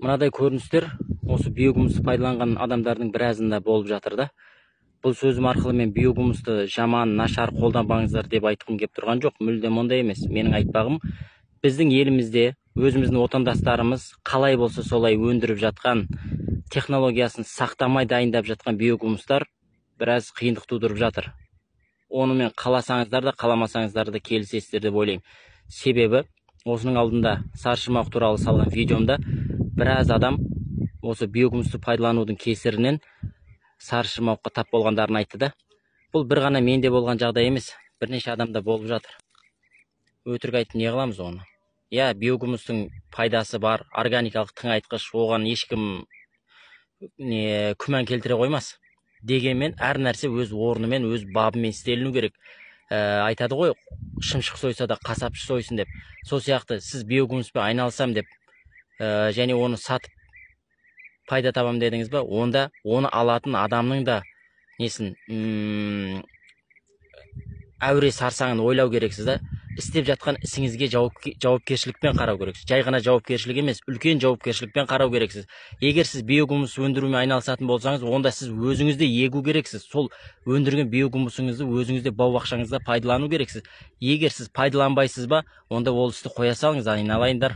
Мынадай көріністер осы биогумусты пайдаланған адамдардың біразында болып жатыр да. Бұл сөзім арқылы мен биогумусты жаман, нашар қолданбаңыздар деп айтқым келіп тұрған жоқ. Мүлдем ондай емес. Менің айтпағым, біздің елімізде өзіміздің отандастарымыз қалай болса солай өндіріп жатқан, технологиясын сақтамай дайындап жатқан биогумустар біраз қиындық тудырып жатыр. Онымен қаласаңыздар да, қаламасаңыздар да келісесіздер деп ойлаймын. Себебі осының алдында саршымақ туралы салған видеомда біраз адам осы биогумусты пайдаланудың кесірінен саршымаққа тап болғандарын айтты да. Бұл бір ғана менде болған жағдай емес, бірнеше адамда болып жатыр. Өтірік айтып не қыламыз оны? Я, биогумустың пайдасы бар, органикалық тыңайтқыш, оған ешкім күмән келтіре қоймас. Дегенмен әр нәрсе өз орнымен, өз бабымен істеліну керек. Айтады ғой, шымшық сойса да қасапшы сойсын деп. Сол сияқты сіз биогумуспен айналысам деп, және оны сатып пайда табам дедіңіз ба, онда оны алатын адамның да несін, әуре сарсаңын ойлау керексіз да. Істеп жатқан ісіңізге жауапкершілікпен қарау керексіз. Жай ғана жауапкершілік емес, үлкен жауапкершілікпен қарау керексіз. Егер сіз биогумус өндірумен айналысатын болсаңыз, онда сіз өзіңізде егу керексіз. Сол өндірген биогумусыңызды өзіңізде бау-бақшаңызда пайдалану керексіз. Егер сіз пайдаланбайсыз ба, онда ол істі қоя салыңыз, айналайындар.